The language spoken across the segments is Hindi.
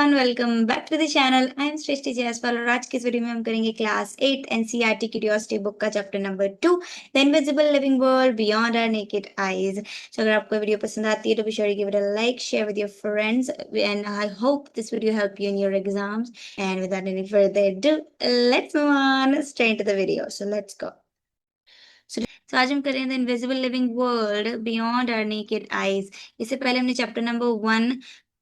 Everyone, welcome back to the channel. I am Srishti Jaiswal और आज के इस वीडियो में हम करेंगे क्लास 8 एनसीईआरटी क्यूरियोसिटी बुक का chapter number 2, the invisible living world beyond our naked eyes. So अगर आपको वीडियो पसंद आती है तो be sure give it a like, share with your friends and I hope this video help you in your exams. And without any further ado, let's move on straight into the video. So let's go. So आज हम करेंगे the invisible living world beyond our naked eyes. इससे पहले हमने चैप्टर नंबर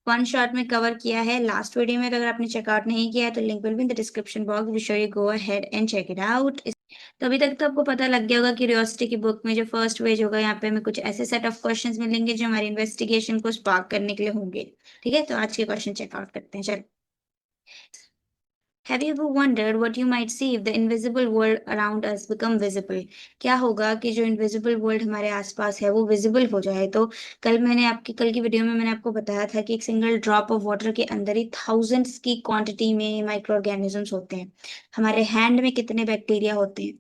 1 शॉट में कवर किया है लास्ट वीडियो में। तो अगर आपने चेकआउट नहीं किया है तो link will be in the description box, be sure you go ahead and check it out. तो अभी तक तो आपको पता लग गया होगा क्यूरियोसिटी की बुक में जो फर्स्ट पेज होगा, यहाँ पे हमें कुछ ऐसे सेट ऑफ क्वेश्चंस मिलेंगे जो हमारी इन्वेस्टिगेशन को स्पार्क करने के लिए होंगे। ठीक है, तो आज के क्वेश्चन चेकआउट करते हैं। चलो, Have you ever wondered what you might see if the invisible world around us become visible? क्या होगा कि जो इनविजिबल वर्ल्ड हमारे आसपास है वो विजिबल हो जाए? तो कल की वीडियो में मैंने आपको बताया था कि एक सिंगल ड्रॉप ऑफ वाटर के अंदर ही थाउजेंड्स की क्वांटिटी में माइक्रो ऑर्गेनिजम्स होते हैं। हमारे हैंड में कितने बैक्टीरिया होते हैं।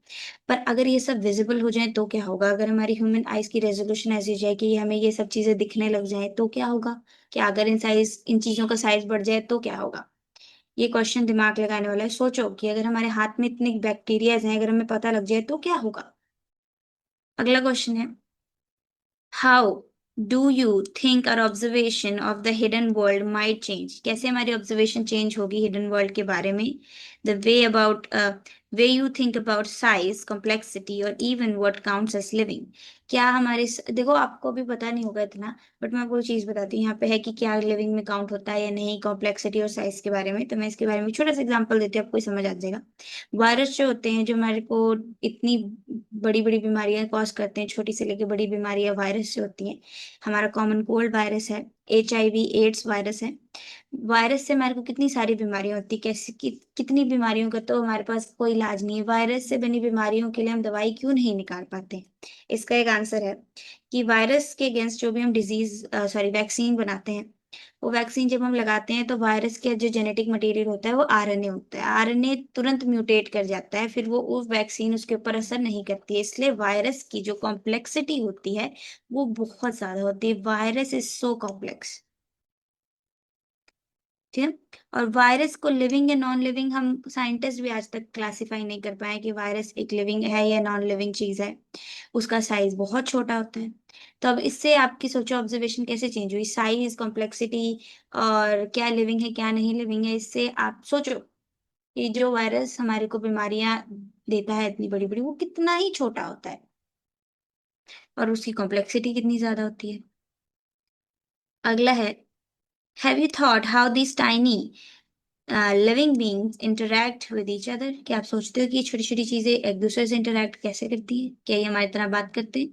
पर अगर ये सब विजिबल हो जाए तो क्या होगा? अगर हमारी ह्यूमन आइज की रेजोल्यूशन ऐसी हो जाए कि हमें ये सब चीजें दिखने लग जाए तो क्या होगा? क्या अगर इन चीजों का साइज बढ़ जाए तो क्या होगा? ये क्वेश्चन दिमाग लगाने वाला है। सोचो कि अगर हमारे हाथ में इतनी बैक्टीरियाज हैं, अगर हमें पता लग जाए तो क्या होगा। अगला क्वेश्चन है, how do you think our observation of the hidden world might change? कैसे हमारी ऑब्जर्वेशन चेंज होगी हिडन वर्ल्ड के बारे में? The way you think about size, complexity और even what counts as living. क्या देखो, आपको भी पता नहीं होगा इतना, बट मैं आपको चीज बताती हूँ यहाँ पे है कि क्या लिविंग में काउंट होता है या नहीं, कॉम्प्लेक्सिटी और साइज के बारे में। तो मैं इसके बारे में छोटा सा एग्जांपल देती हूँ, आपको समझ आ जाएगा। वायरस जो होते हैं, जो हमारे को इतनी बड़ी बड़ी बीमारियां कॉज करते हैं, छोटी से लेकर बड़ी बीमारियां वायरस से होती हैं। हमारा कॉमन कोल्ड वायरस है, HIV एड्स वायरस है। वायरस से हमारे को कितनी सारी बीमारियां होती है, कितनी बीमारियों का तो हमारे पास कोई इलाज नहीं है। वायरस से बनी बीमारियों के लिए हम दवाई क्यों नहीं निकाल पाते? इसका एक आंसर है कि वायरस के अगेंस्ट जो भी हम वैक्सीन बनाते हैं, वो वैक्सीन जब हम लगाते हैं तो वायरस के जो जेनेटिक मटेरियल होता है वो RNA होता है। RNA तुरंत म्यूटेट कर जाता है, फिर वो वैक्सीन उसके ऊपर असर नहीं करती है। इसलिए वायरस की जो कॉम्प्लेक्सिटी होती है वो बहुत ज्यादा होती है। Virus is so complex. ठीक है। और वायरस को लिविंग या नॉन लिविंग हम साइंटिस्ट भी आज तक क्लासिफाई नहीं कर पाए कि वायरस एक लिविंग है या नॉन लिविंग चीज है। उसका साइज बहुत छोटा होता है। तो अब इससे आपकी सोचो ऑब्जर्वेशन कैसे चेंज हुई, साइज, कॉम्प्लेक्सिटी और क्या लिविंग है क्या नहीं लिविंग है। इससे आप सोचो कि जो वायरस हमारे को बीमारियां देता है इतनी बड़ी बड़ी, वो कितना ही छोटा होता है और उसकी कॉम्प्लेक्सिटी कितनी ज्यादा होती है। अगला है, have you thought how this tiny living beings interact with each other? क्या आप सोचते हो कि ये छोटी छोटी चीजें एक दूसरे से इंटरैक्ट कैसे करती है? क्या ये हमारी तरह बात करते हैं?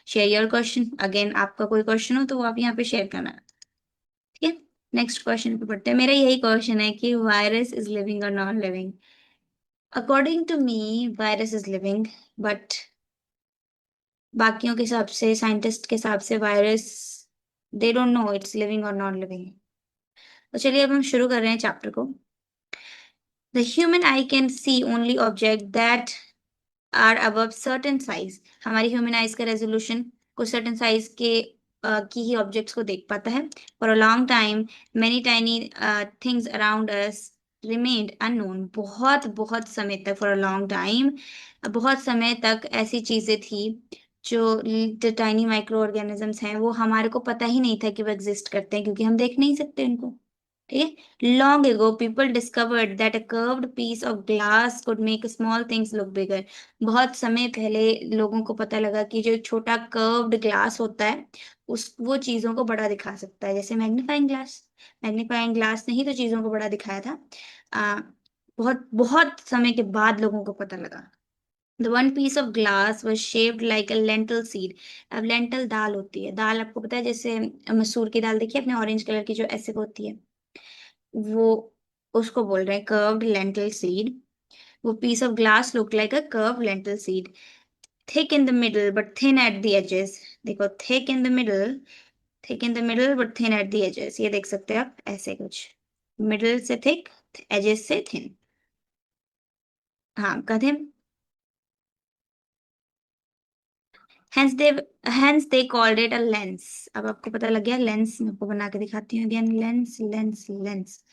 Share your question. अगेन, आपका कोई क्वेश्चन हो तो वो आप यहाँ पे शेयर करना। ठीक है, नेक्स्ट क्वेश्चन पे पढ़ते हैं। मेरा यही क्वेश्चन है कि वायरस इज लिविंग और non living? According to me virus is living, but बाकियों के हिसाब से, साइंटिस्ट के हिसाब से virus, they don't know it's living और नॉन लिविंग। तो चलिए अब हम शुरू कर रहे हैं चैप्टर को। The human eye can see only object that are above certain size. हमारी ह्यूमन आइज का रेजोल्यूशन कुछ सर्टेन साइज के की ही ऑब्जेक्ट्स को देख पाता है। For a long time many tiny things around us remained unknown. बहुत बहुत समय तक, फॉर अ लॉन्ग टाइम, बहुत समय तक ऐसी चीजें थी जो टाइनी माइक्रो ऑर्गेनिजम्स हैं, वो हमारे को पता ही नहीं था कि वो एग्जिस्ट करते हैं, क्योंकि हम देख नहीं सकते उनको। ठीक है। Long ago people discovered that a curved piece of glass could make small things look bigger. बहुत समय पहले लोगों को पता लगा कि जो छोटा कर्व्ड ग्लास होता है उस वो चीजों को बड़ा दिखा सकता है, जैसे मैग्नीफाइंग ग्लास। मैग्नीफाइंग ग्लास ने ही तो चीजों को बड़ा दिखाया था। बहुत बहुत समय के बाद लोगों को पता लगा। The one piece of glass was shaped like a lentil seed। अब लेंटल दाल होती है, दाल आपको पता है, जैसे मसूर की दाल देखिए अपने, ऑरेंज कलर की जो ऐसे होती है, वो उसको बोल रहे हैं कर्व्ड लेंटिल सीड। वो piece of glass look like a curve lentil seed, thick in the middle but thin at the edges. देखो, thick in the middle but thin at the edges, ये देख सकते हैं आप ऐसे कुछ, मिडल से थिक, एजेस से थिन। हाँ, कथिम। Hence they hence they called it a lens. अब आपको पता लग गया लेंस, मैं आपको बना के दिखाती हूँ अगेन, लेंस लेंस लेंस।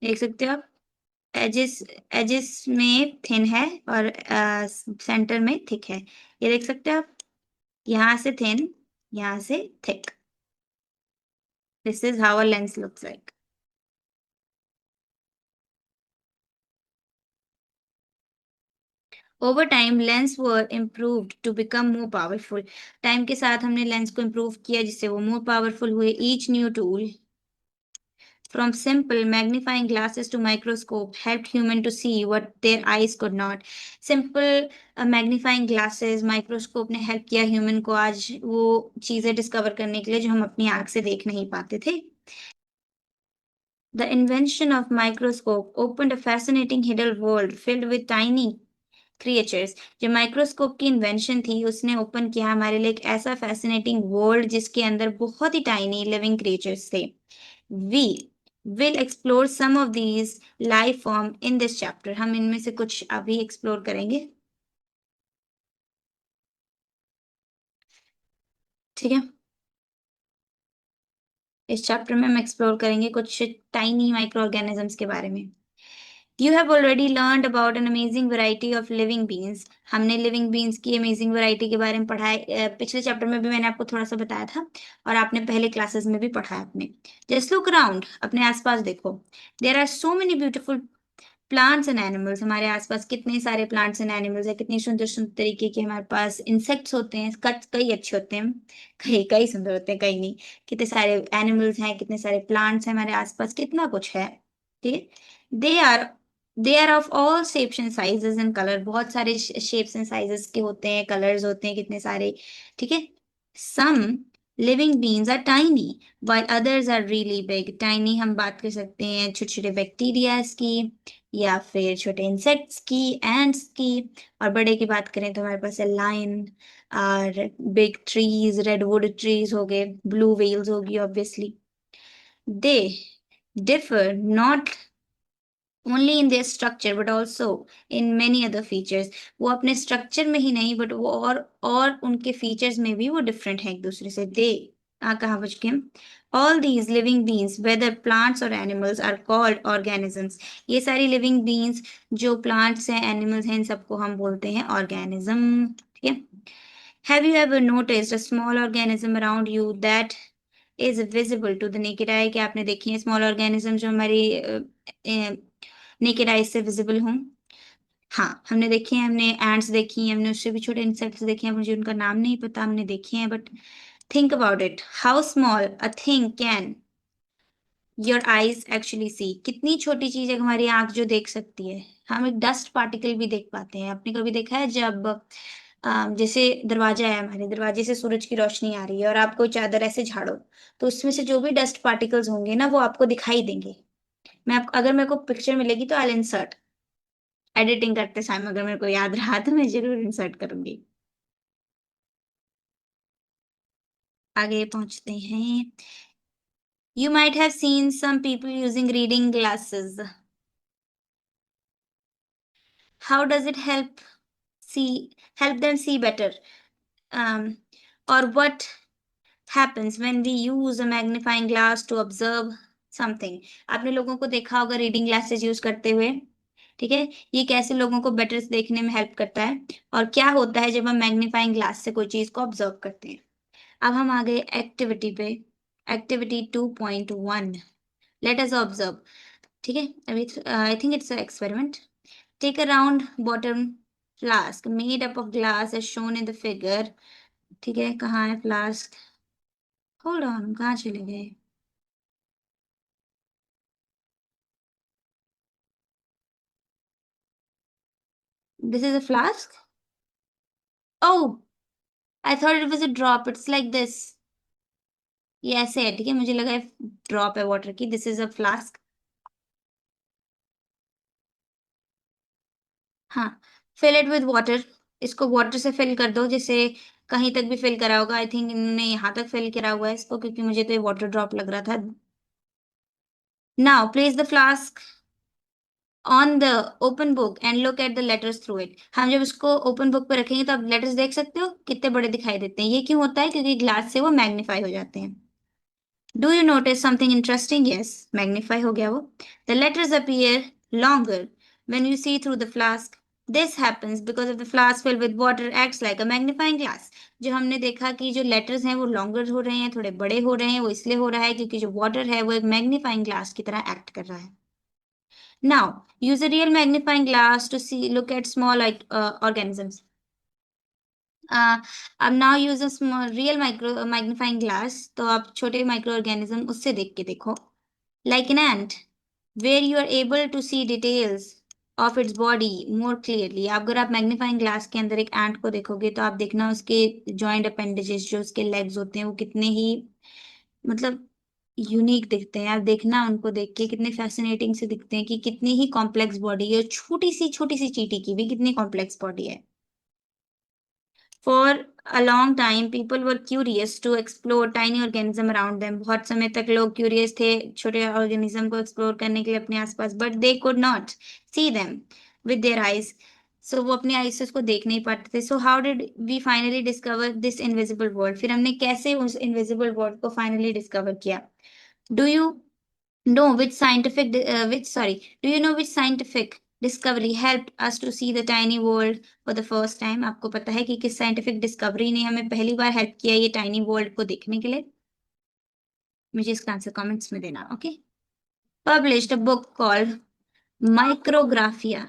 देख सकते हो आप, एजेस एजेस में थिन है और सेंटर में थिक है, ये देख सकते हो आप, यहाँ से थिन, यहाँ से thick. This is how a lens looks like. Over time lens were improved to become more powerful. Time के साथ हमने लेंस को इम्प्रूव किया जिससे वो मोर पावरफुल हुए। Each new tool from simple magnifying glasses to microscope helped human to see what their eyes could not. Simple magnifying glasses, microscope ने हेल्प किया ह्यूमन को आज वो चीजें डिस्कवर करने के लिए जो हम अपनी आंख से देख नहीं पाते थे। The invention of microscope opened a fascinating hidden world filled with tiny creatures. जो माइक्रोस्कोप की इन्वेंशन थी उसने ओपन किया हमारे लिए एक ऐसा फैसिनेटिंग वर्ल्ड जिसके अंदर बहुत ही टाइनी लिविंग क्रिएचर्स थे। We will explore some of these life form in this chapter. हम इनमें से कुछ अभी एक्सप्लोर करेंगे, ठीक है। इस चैप्टर में हम एक्सप्लोर करेंगे कुछ टाइनी माइक्रो ऑर्गेनिजम्स के बारे में। You have already learned about an amazing variety of living beings. हमने लिविंग बीन्स की अमेजिंग वैरायटी के बारे में पढ़ा है, पिछले चैप्टर में भी मैंने आपको थोड़ा सा बताया था और आपने पहले क्लासेस में भी पढ़ा है आपने। जस्ट लुक अराउंड, अपने आसपास देखो। There are so many beautiful plants and animals. हमारे आसपास कितने सारे प्लांट्स एंड एनिमल्स है, कितनी सुंदर सुंदर तरीके के हमारे पास इंसेक्ट्स होते हैं। कई अच्छे होते हैं, कई कई सुंदर होते हैं, कई नहीं। कितने सारे एनिमल्स हैं, कितने सारे प्लांट्स हैं हमारे आसपास, कितना कुछ है, ठीक है। They are of all shapes and sizes and colour. बहुत सारे शेप्स एंड साइजेस के होते हैं, कलर्स होते हैं कितने सारे, ठीक है। Some living beings are tiny while others are really big. Tiny हम बात कर सकते हैं छोटे छोटे बैक्टीरियाज की या फिर छोटे इंसेक्ट्स की, एंड्स की। और बड़े की बात करें तो हमारे पास है लाइन और बिग ट्रीज, रेडवुड ट्रीज हो गए, ब्लू वेल्स होगी obviously. They differ not only in their structure but also in many other features. वो अपने स्ट्रक्चर में ही नहीं बट वो और उनके फीचर्स में भी वो डिफरेंट है एक दूसरे से। दे कहाँ बच गए हम। All these living beings whether plants और एनिमल्स आर कॉल्ड ऑर्गेनिजम्स। ये सारी लिविंग बींग्स जो प्लांट्स हैं, एनिमल्स हैं, इन सबको हम बोलते हैं ऑर्गेनिज्म, ठीक है। Have you ever noticed a small organism around you that is visible to the naked eye? क्या आपने देखी है स्मॉल ऑर्गेनिज्म जो हमारी नेकेड आई से विजिबल हों? हाँ, हमने देखी है, हमने एंट्स देखी हैं, हमने उससे भी छोटे इंसेक्ट्स देखे हैं, मुझे उनका नाम नहीं पता, हमने देखे हैं। But think about it, how small a thing can your eyes actually see. कितनी छोटी चीज है हमारी आंख जो देख सकती है। हम एक डस्ट पार्टिकल भी देख पाते हैं। आपने कभी देखा है जब जैसे दरवाजा है, हमारे दरवाजे से सूरज की रोशनी आ रही है और आप कोई चादर ऐसे झाड़ो तो उसमें से जो भी डस्ट पार्टिकल्स होंगे ना वो आपको दिखाई देंगे। अगर मेरे को पिक्चर मिलेगी तो आई इंसर्ट, एडिटिंग करते टाइम अगर मेरे को याद रहा तो मैं जरूर इंसर्ट करूंगी। आगे पहुंचते हैं। You might have seen some people using reading glasses. How does it see help them see better, um, or what happens when we use a magnifying glass to observe something? आपने लोगों को देखा होगा रीडिंग ग्लासेस यूज करते हुए, ठीक है। ये कैसे लोगों को बेटर देखने में हेल्प करता है और क्या होता है जब हम मैग्नीफाइंग ग्लास से कोई चीज को ऑब्जर्व करते हैं। अब हम आ गए एक्टिविटी पे, एक्टिविटी 2.1, लेट अस ऑब्जर्व, ठीक है। अभी I think it's experiment. Take a round bottom flask made up of glass as shown in the figure, ठीक है। कहाँ है फ्लास्क? होल्ड ऑन, कहाँ चले गए? This is a flask. Oh, I thought it was a drop, it's like this. ये ऐसे है, ठीक है, मुझे लगा ड्रॉप है वाटर की। This is a flask. हाँ, फिल इट विद वाटर। इसको वाटर से फिल कर दो, जैसे कहीं तक भी फिल करा होगा। आई थिंक इन्होंने यहाँ तक फिल करा हुआ है इसको क्योंकि मुझे तो ये वाटर ड्रॉप लग रहा था। Now place the flask on the open book and look at the letters through it. हम जब इसको ओपन बुक पे रखेंगे तो आप लेटर्स देख सकते हो कितने बड़े दिखाई देते हैं। ये क्यों होता है? क्योंकि ग्लास से वो मैग्नीफाई हो जाते हैं। Do you notice something interesting? Yes, magnify हो गया वो। The letters appear longer when you see through the flask. This happens because of the flask filled with water acts like a magnifying glass. जो हमने देखा कि जो लेटर्स हैं वो लॉन्गर हो रहे हैं, थोड़े बड़े हो रहे हैं, वो इसलिए हो रहा है क्योंकि जो वाटर है वो एक मैग्नीफाइंग ग्लास की तरह एक्ट कर रहा है। Now, use a real magnifying glass to see, look at small like organisms. अब now use a real micro magnifying glass, तो आप छोटे माइक्रो ऑर्गेनिज्म उससे देख के देखो। Like an ant where you are able to see details of its body more clearly. अगर आप मैग्नीफाइंग ग्लास के अंदर एक एंट को देखोगे तो आप देखना उसके जॉइंट अपेंडेजेस, जो उसके लेग्स होते हैं, वो कितने ही मतलब यूनिक दिखते हैं। आप देखना उनको देख के कितने फैसिनेटिंग से दिखते हैं कि कितनी ही कॉम्प्लेक्स बॉडी है। छोटी सी चींटी की भी कितनी कॉम्प्लेक्स बॉडी है। For a long time, people were curious to explore tiny organism around them. बहुत समय तक लोग curious थे छोटे organism को explore करने के लिए अपने आसपास, but they could not see them with their eyes. So वो अपनी eyes से उसको देख नहीं पाते थे. So how did we finally discover this invisible world? फिर हमने कैसे उस invisible world को finally discover किया? Do you know which do you know which scientific discovery helped us to see the tiny world for the first time? आपको पता है कि किस साइंटिफिक डिस्कवरी ने हमें पहली बार हेल्प किया ये टाइनी वर्ल्ड को देखने के लिए? मुझे इसका आंसर कमेंट्स में देना, okay? Published a book called Micrographia.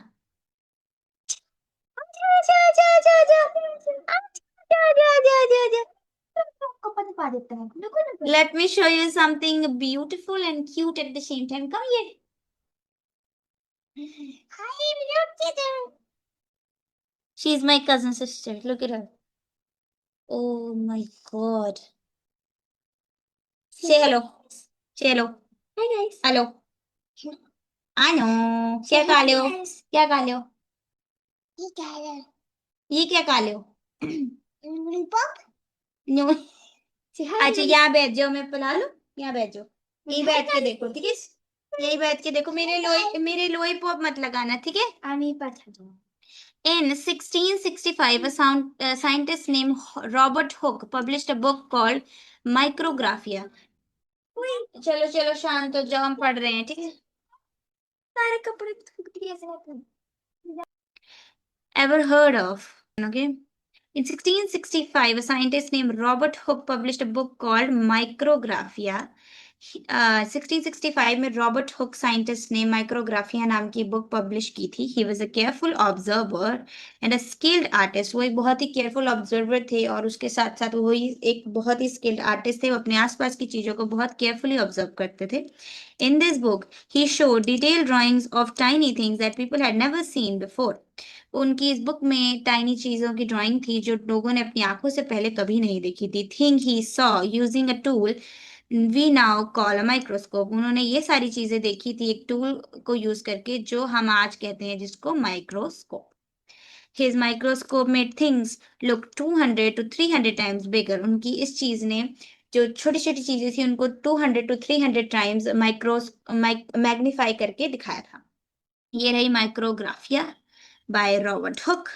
Let me show you something beautiful and cute at the same time. Come here. Hi, look at her. She's my cousin sister. Look at her. Oh my God. Say hello. Say hello. Hi guys. Hello. आनो। क्या खा लो? क्या खा लो? ये क्या खा लो? नो। अच्छा यहाँ बैठ जाओ, मैं पिला लूं। यहाँ बैठ जाओ, यही बैठ के देखो, ठीक है? यही बैठ के देखो, मेरे लोई पॉप मत लगाना, ठीक है? नहीं पता। In 1665, a scientist named Robert Hooke published a book called Micrographia. चलो चलो शांत हो जाओ, हम पढ़ रहे हैं, ठीक है? सारे कपड़े थूक दिए ऐसे रहते हैं। Ever heard of? Okay. In 1665, a scientist named Robert Hooke published a book called Micrographia. 1665 में रॉबर्ट हुक साइंटिस्ट ने माइक्रोग्राफिया नाम की बुक पब्लिश की थी। He was a careful observer and a skilled artist. वो एक बहुत ही केयरफुल ऑब्जर्वर थे और उसके साथ साथ वो ही एक बहुत ही स्किल्ड आर्टिस्ट थे। वो अपने आसपास की चीज़ों को बहुत केयरफुली ऑब्जर्व करते थे। In this book he showed detailed drawings of tiny things that people had never seen before. उनकी इस बुक में टाइनी चीजों की ड्राइंग थी जो लोगों ने अपनी आंखों से पहले कभी नहीं देखी थी। Thing he saw using a tool we now call a microscope. उन्होंने ये सारी चीजें देखी थी एक टूल को यूज करके जो हम आज कहते हैं जिसको microscope. His microscope made things look 200 to 300 times bigger. उनकी इस चीज ने जो छोटी छोटी चीजें थी उनको 200 to 300 टाइम्स मैग्नीफाई करके दिखाया था। ये रही Micrographia by Robert Hooke.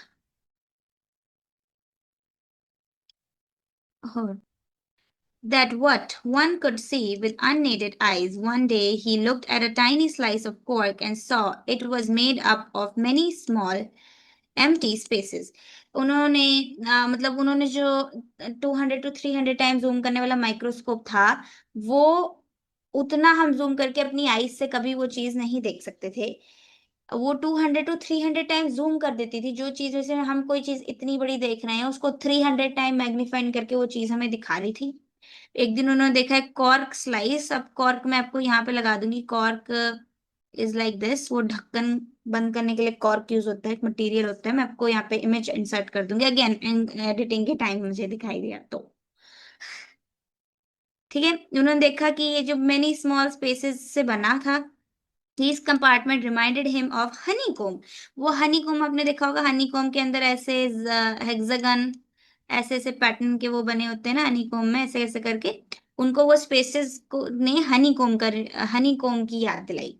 That what one could see with unaided eyes. One day he looked at a tiny slice of cork and saw it was made up of many small empty spaces. उन्होंने मतलब उन्होंने जो 200 to 300 टाइम जूम करने वाला माइक्रोस्कोप था वो उतना हम जूम करके अपनी आईज से कभी वो चीज नहीं देख सकते थे। वो 200 to 300 टाइम जूम कर देती थी। जो चीज जैसे हम कोई चीज इतनी बड़ी देख रहे हैं उसको 300 टाइम मैग्नीफाइंग करके वो चीज हमें दिखा रही थी। एक दिन उन्होंने देखा है कॉर्क स्लाइस। अब कॉर्क मैं आपको यहाँ पे लगा दूंगी। Cork is like this. वो ढक्कन बंद करने के लिए कॉर्क यूज होता है, एक मटेरियल होता है। मैं आपको यहाँ पे इमेज इंसर्ट कर दूंगी अगेन एडिटिंग के टाइम मुझे दिखाई दिया तो, ठीक है? उन्होंने देखा कि ये जो मेनी स्मॉल स्पेसेस से बना था। His compartment reminded him of honeycomb. वो honeycomb आपने देखा होगा। honeycomb के अंदर ऐसे हेक्सागन ऐसे ऐसे पैटर्न के वो बने होते हैं ना honeycomb में, ऐसे ऐसे करके उनको वो स्पेसेस को ने honeycomb की याद दिलाई।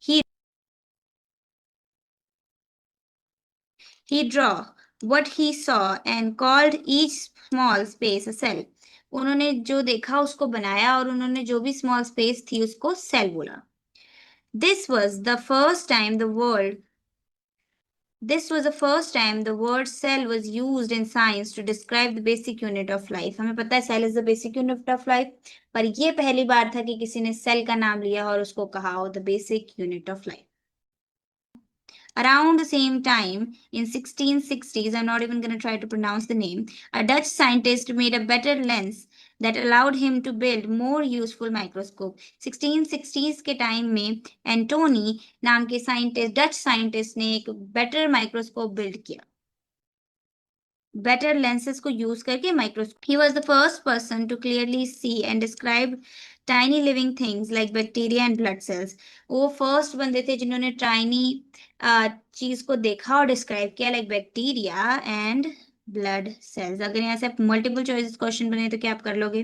He He draw what he saw and called each small space a cell. उन्होंने जो देखा उसको बनाया और उन्होंने जो भी स्मॉल स्पेस थी उसको सेल बोला. This was the first time the word This was the first time the word cell was used in science to describe the basic unit of life. हमें पता है cell is the basic unit of life, पर ये पहली बार था कि किसी ने सेल का नाम लिया और उसको कहा हो the basic unit of life. Around the same time, in 1660s, I'm not even going to try to pronounce the name, a Dutch scientist made a better lens that allowed him to build more useful microscope. 1660s के टाइम में एंटोनी नाम के साइंटिस्ट डच साइंटिस्ट ने एक बेटर माइक्रोस्कोप बिल्ड किया. बेटर लेंसेज को यूज करके microscope. He was the first person to clearly see and describe tiny living things like bacteria and blood cells. वो फर्स्ट बंदे थे जिन्होंने टाइनी चीज को देखा और डिस्क्राइब किया like bacteria and blood cells. अगर यहाँ से आप मल्टीपल चॉइस क्वेश्चन बने तो क्या आप कर लोगे?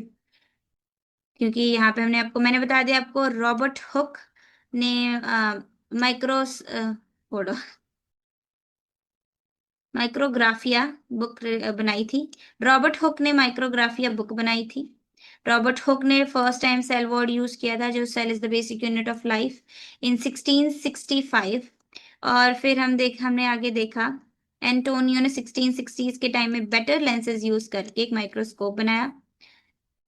क्योंकि यहाँ पे मैंने बता दिया आपको रॉबर्ट हुक ने माइक्रोस माइक्रोग्राफिया बुक बनाई थी. रॉबर्ट हुक ने माइक्रोग्राफिया बुक बनाई थी. रॉबर्ट हुक ने first time cell word use किया था, जो cell is the basic unit of life, in 1665. और फिर हमने आगे देखा एंटोनियो ने 1660s के टाइम में बेटर लेंसेज यूज करके एक माइक्रोस्कोप बनाया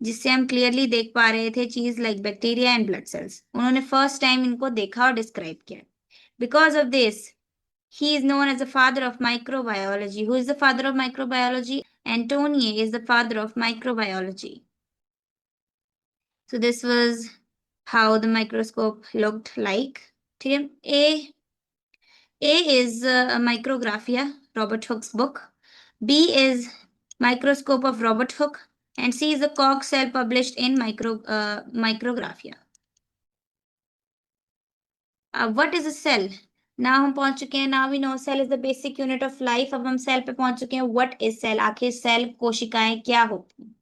जिससे हम क्लियरली देख पा रहे थे चीज like bacteria and blood cells. उन्होंने फर्स्ट टाइम इनको देखा और डिस्क्राइब किया. Because of this he is known as the father of microbiology. Who is the father of microbiology? Antonie is the father of microbiology. So this was how the microscope looked like. A is Micrographia, Robert Hooke's book. B is Microscope of Robert Hooke. And C is the Koch cell published in Micrographia. What is a cell? Now हम पहुंच चुके हैं. Now we know cell is the basic unit of life. अब हम cell पे पहुंच चुके हैं. What is cell? आखिर cell कोशिकाएं क्या होती हैं?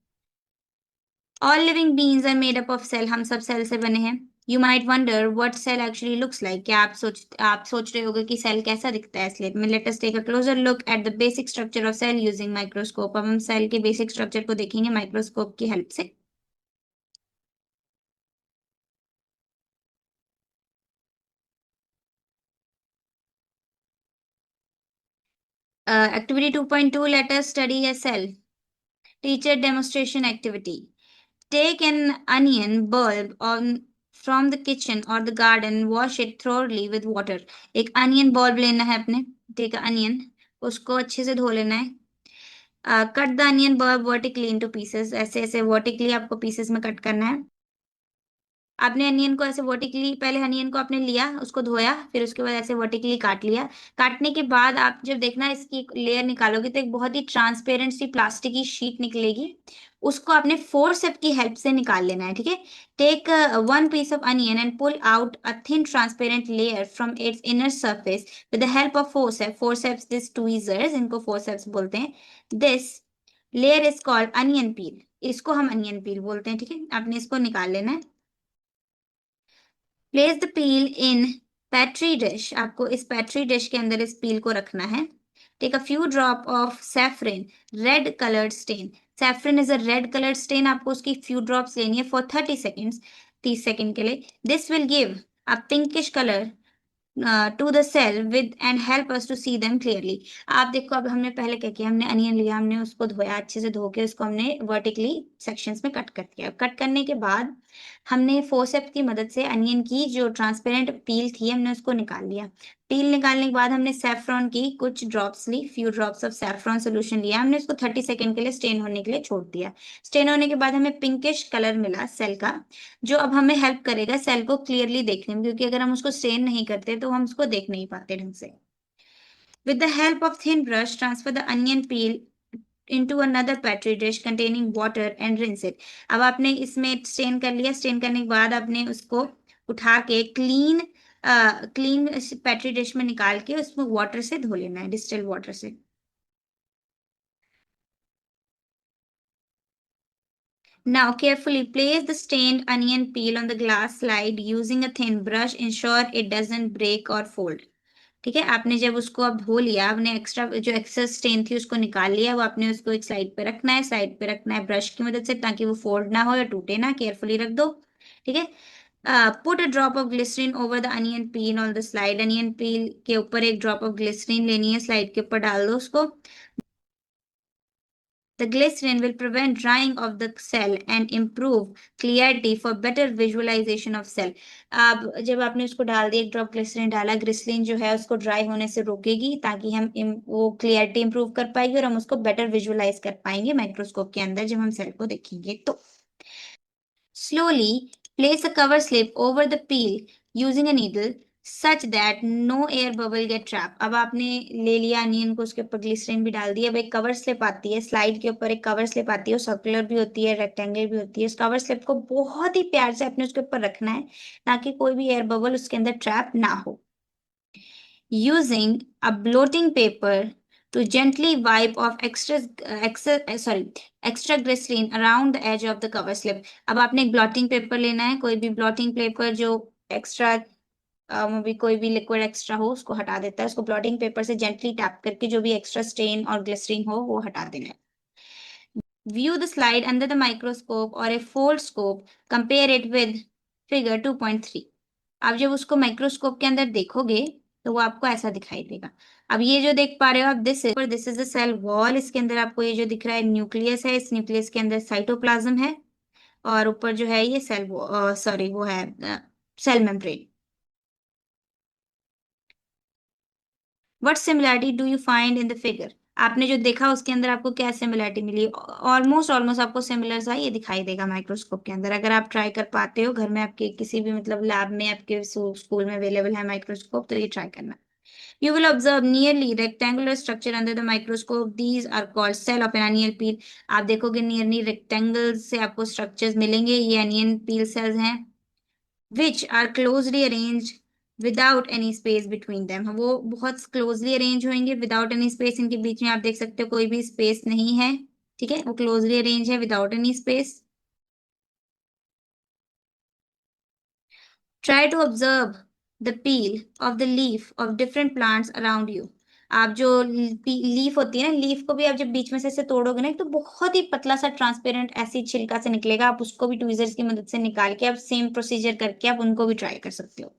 All living beings are made up of cell. हम सब cell से बने हैं. You might wonder what cell actually looks like. क्या आप सोच रहे होगे कि cell कैसा दिखता है? इसलिए let us take a closer look at the basic structure of cell using microscope. अब हम cell के basic structure को देखेंगे microscope की help से. Activity 2.2, let us study a cell. Teacher demonstration activity. Take an onion bulb from the kitchen or the garden, wash it thoroughly with water. एक onion bulb लेना है अपने. Take an onion, उसको अच्छे से धो लेना है. Cut the onion bulb vertically into pieces. ऐसे ऐसे vertically आपको pieces में cut करना है. आपने अनियन को ऐसे वर्टिकली, पहले अनियन को आपने लिया, उसको धोया, फिर उसके बाद ऐसे वर्टिकली काट लिया. काटने के बाद आप जब देखना इसकी लेयर निकालोगे तो एक बहुत ही ट्रांसपेरेंट सी प्लास्टिक की शीट निकलेगी. उसको आपने फोर्सेप की हेल्प से निकाल लेना है. ठीक है. Take one piece of onion and pull out a thin transparent layer from its inner surface with the help of forcep. Forceps this tweezers, इनको फोर्सेप्स बोलते हैं. This layer is called onion peel. इसको हम अनियन पील बोलते हैं. ठीक है. आपने इसको निकाल लेना है. Place the peel in petri dish. आपको इस पैट्री डिश के अंदर इस पील को रखना है. Take a few drop of saffron, red coloured stain. Saffron is a red coloured stain. आपको उसकी फ्यू ड्रॉप्स लेनी है फॉर 30 सेकेंड्स, 30 सेकेंड के लिए. This will give a pinkish colour to the cell with and help us to see them clearly. आप देखो, अब हमने पहले क्या किया, हमने अनियन लिया, हमने उसको धोया, अच्छे से धो के उसको हमने वर्टिकली सेक्शंस में कट कर दिया. कट करने के बाद हमने फोर्सेप्स की मदद से अनियन की जो ट्रांसपेरेंट पील थी हमने उसको निकाल लिया. पील निकालने के बाद हमने सैफरॉन की कुछ ड्रॉप्स ली, few drops of saffron solution लिया, हमने उसको 30 सेकेंड के लिए स्टेन होने के लिए छोड़ दिया. स्टेन होने के बाद हमें पिंकिश कलर मिला सेल का, जो अब हमें हेल्प करेगा सेल को क्लियरली देखने में, क्योंकि अगर हम उसको स्टेन नहीं करते तो हम उसको देख नहीं पाते ढंग से. With the help of thin brush, transfer the onion peel into another petri dish containing water and rinse it. अब आपने इसमें स्टेन कर लिया. स्टेन करने के बाद आपने उसको उठा के क्लीन पेट्री डिश में निकाल के उसमें वाटर से धो लेना है, डिस्टिल्ड वाटर से. Now carefully place the stained onion peel on the glass slide using a thin brush. Ensure it doesn't break or fold. ठीक है, आपने जब उसको अब धो लिया, आपने एक्स्ट्रा जो एक्सेस स्टेन थी उसको निकाल लिया, वो आपने उसको एक साइड पे रखना है, साइड पे रखना है ब्रश की मदद से, ताकि वो फोल्ड ना हो या टूटे ना, केयरफुली रख दो। ठीक है। Put a drop of glycerin over the onion peel on the slide, onion peel के ऊपर एक ड्रॉप ऑफ ग्लिसरीन लेनी है, स्लाइड के ऊपर डाल दो उसको। The glycerin will prevent drying of the cell and improve clarity for better visualization of cell. अब जब आपने उसको डाल दिया, एक ड्रॉप ग्लिसरीन डाला, ग्लिसरीन जो है उसको ड्राई होने से रोकेगी, ताकि हम वो क्लियरिटी इंप्रूव कर पाएगी और हम उसको बेटर विजुअलाइज कर पाएंगे माइक्रोस्कोप के अंदर जब हम सेल को देखेंगे तो। Slowly place a cover slip over the peel using a needle such that no air bubble get trapped. अब आपने ले लिया अनियन को, उसके ऊपर ग्लिसरीन भी डाल दिया। अब एक कवर स्लिप आती है, स्लाइड के ऊपर एक कवर स्लिप आती है, वो सर्कुलर भी होती है, रेक्टेंगल भी होती है। उस कवर स्लिप को बहुत ही प्यार से अपने उसके ऊपर रखना है, ताकि कोई भी एयर बबल उसके अंदर ट्रैप ना हो। Using a blotting paper to gently wipe off extra glycerin around the edge of the cover slip. अब आपने एक ब्लॉटिंग पेपर लेना है, कोई भी ब्लॉटिंग पेपर जो एक्स्ट्रा भी कोई भी लिक्विड एक्स्ट्रा हो उसको हटा देता है, उसको ब्लॉटिंग पेपर से जेंटली टैप करके जो भी एक्स्ट्रा स्टेन और ग्लिसरीन हो वो हटा देना है। View the slide under the microscope or a fold scope. Compare it with figure 2.3. आप जब उसको माइक्रोस्कोप के अंदर देखोगे तो वो आपको ऐसा दिखाई देगा। अब ये जो देख पा रहे हो आप, this is the cell wall. इसके अंदर आपको ये जो दिख रहा है न्यूक्लियस है, इस न्यूक्लियस के अंदर साइटोप्लाज्म है, और ऊपर जो है ये सॉरी वो है cell membrane. What similarity do you find in the figure? आपने जो देखा उसके अंदर आपको क्या सिमिलैरिटी मिली? ऑलमोस्ट ऑलमोस्ट आपको सिमिलर सा ये दिखाई देगा माइक्रोस्कोप के अंदर। अगर आप ट्राई कर पाते हो घर में, आपके किसी भी मतलब लैब में, आपके स्कूल में अवेलेबल है माइक्रोस्कोप, तो ये ट्राई करना। You will observe nearly rectangular structure under the microscope. These are called cell of an onion peel. आप देखोगे नियरली रेक्टेंगल से आपको स्ट्रक्चर्स मिलेंगे, ये अनियन पील सेल्स हैं। which are closely arranged without any space between them. वो बहुत closely arrange होंगे without any space, इनके बीच में आप देख सकते हो कोई भी space नहीं है। ठीक है, वो closely arrange है without any space. Try to observe the peel of the leaf of different plants around you. आप जो लीफ होती है ना, लीफ को भी आप जब बीच में से ऐसे तोड़ोगे ना, तो बहुत ही पतला सा ट्रांसपेरेंट ऐसी छिलका से निकलेगा। आप उसको भी ट्वीजर्स की मदद से निकाल के आप सेम प्रोसीजर करके आप उनको भी ट्राई कर सकते हो।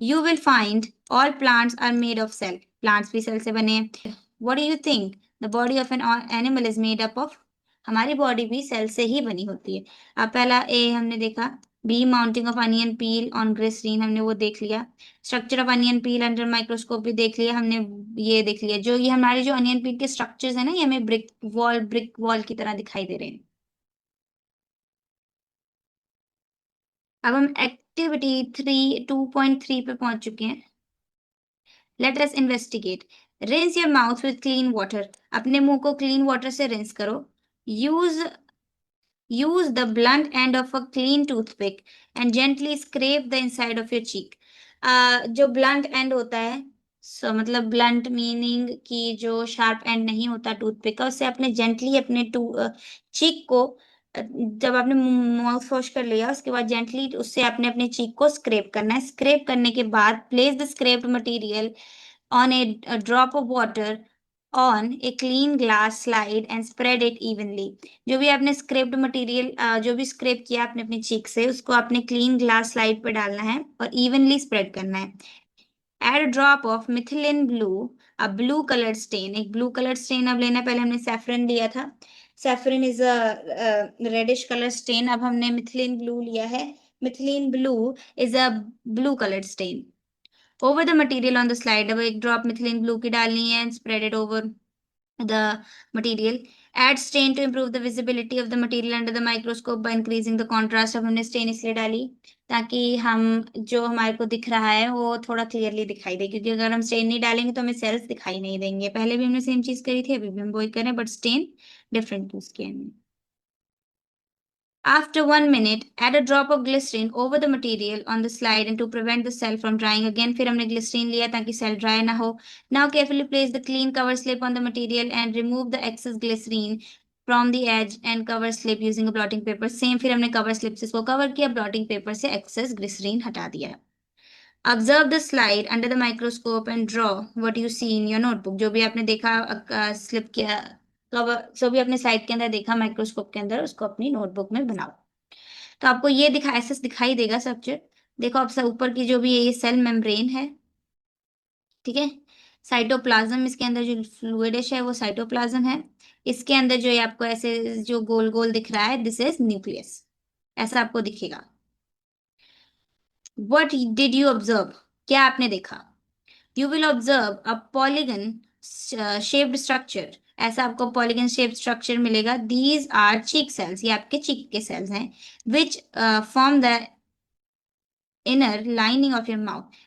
You will find all plants are made of cell. Plants भी सेल से बने हैं। What do you think? The body of an animal is made up of? हमारी बॉडी भी सेल से ही बनी होती है। अब पहला ए हमने देखा, B mounting of onion peel on glycerin, हमने वो देख लिया। Structure of onion peel under microscope भी देख लिया हमने, ये देख लिया। जो ये हमारे जो अनियन पील के स्ट्रक्चर्स है ना, ये हमें ब्रिक वॉल की तरह दिखाई दे रहे हैं। अब हम एक्टिविटी 2.3 पे पहुंच चुके हैं। Let us investigate. Rinse your mouth with clean water. अपने मुंह को क्लीन वाटर से रिंस करो। Use use the blunt end of a clean toothpick and gently scrape the inside of your cheek. जो ब्लंट एंड होता है, मतलब ब्लंट मीनिंग कि जो शार्प एंड नहीं होता टूथपिक का, उससे अपने जेंटली अपने चीक को जब आपने माउथ वॉश कर लिया उसके बाद जेंटली उससे आपने अपने चीक को स्क्रेप करना है। स्क्रेप करने के बाद place the scraped material on a drop of water on a clean glass slide and spread it evenly. जो भी आपने स्क्रेप्ड मटेरियल जो भी स्क्रेप किया आपने अपने चीक से, उसको आपने क्लीन ग्लास स्लाइड पर डालना है और इवनली स्प्रेड करना है। Add drop of methylene blue, a blue coloured stain. एक ब्लू कलर्ड स्टेन अब लेना है, पहले हमने सैफरन लिया था। Saffron is a reddish colour stain, अब हमने मिथिलिन ब्लू लिया है। Methylene blue is a blue coloured stain. Over the material on the slide, अब एक ड्रॉप मिथिलीन ब्लू की डालनी है and spread it over the material. Add stain to improve the visibility of the material under the microscope by increasing the contrast. अब हमने स्टेन इसलिए डाली ताकि हम जो हमारे को दिख रहा है वो थोड़ा क्लियरली दिखाई दे, क्योंकि अगर हम स्टेन नहीं डालेंगे तो हमें सेल्स दिखाई नहीं देंगे। पहले भी हमने सेम चीज करी थी, अभी भी हम वही करें, बट स्टेन डिफरेंट यूज किए हमने। After 1 minute, add a drop of glycerin over the material on the slide and to prevent the cell from drying again. फिर हमने glycerin लिया ताकि cell dry ना हो। Now carefully place the clean cover slip on the material and remove the excess glycerin from the edge and cover slip using a blotting paper. Same, फिर हमने cover slip से इसको cover किया, blotting paper से excess glycerin हटा दिया। Observe the slide under the microscope and draw what you see in your notebook. जो भी आपने देखा, स्लिप किया, कवर, जो भी आपने स्लाइड के अंदर देखा माइक्रोस्कोप के अंदर, उसको अपनी नोटबुक में बनाओ। तो आपको ये दिखा ऐसे दिखाई देगा स्ट्रक्चर। देखो आप सब ऊपर की जो भी है ये सेल मेम्ब्रेन है, ठीक है। साइटोप्लाज्म, इसके अंदर जो फ्लूइडिश है वो साइटोप्लाज्म है। इसके अंदर जो ये आपको ऐसे जो गोल गोल दिख रहा है, दिस इज न्यूक्लियस। ऐसा आपको दिखेगा। What did you observe? क्या आपने देखा? You will observe a polygon shaped structure। ऐसा आपको पॉलीगन शेप स्ट्रक्चर मिलेगा। These are cheek cells। ये आपके चीक के सेल्स हैं, which form the inner lining of your mouth।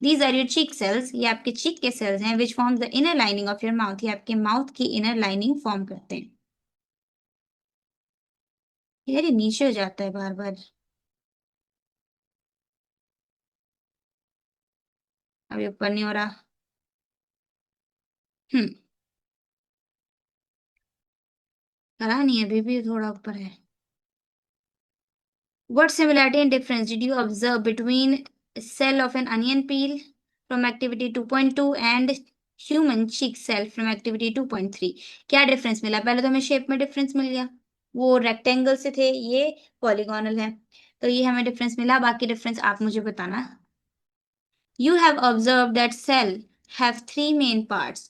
These are your cheek cells। ये आपके चीक के सेल्स हैं, which form the inner lining of your mouth। ये आपके माउथ की इनर लाइनिंग फॉर्म करते हैं। यार ये नीचे हो जाता है बार बार, अभी ऊपर नहीं हो रहा। हम्म, करा नहीं है, अभी भी थोड़ा ऊपर है। What similarity and difference did you observe between cell of an onion peel from activity 2.2 and human cheek cell from activity 2.3? क्या डिफरेंस मिला? पहले तो हमें शेप में डिफरेंस मिल गया, वो रेक्टेंगल से थे, ये पॉलीगोनल है। तो ये हमें डिफरेंस मिला, बाकी डिफरेंस आप मुझे बताना। You have observed that cell have three main parts,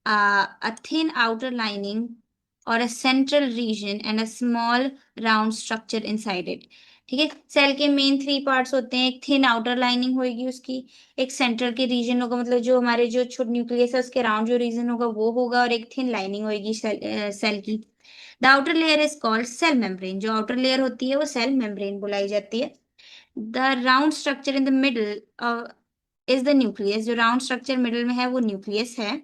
a thin outer lining or a central region and a small round structure inside it। ठीक है, सेल के मेन थ्री पार्ट्स होते हैं। एक थिन आउटर लाइनिंग होगी उसकी, एक सेंटर के रीजन होगा, मतलब जो हमारे जो छोटे न्यूक्लियस है उसके अराउंड जो रीजन होगा वो होगा, और एक थिन लाइनिंग होगी सेल की। The outer layer is called cell membrane. जो आउटर लेयर होती है वो सेल मेम्ब्रेन बुलाई जाती है। The round structure in the middle is the nucleus. जो राउंड स्ट्रक्चर मिडिल में है वो न्यूक्लियस है,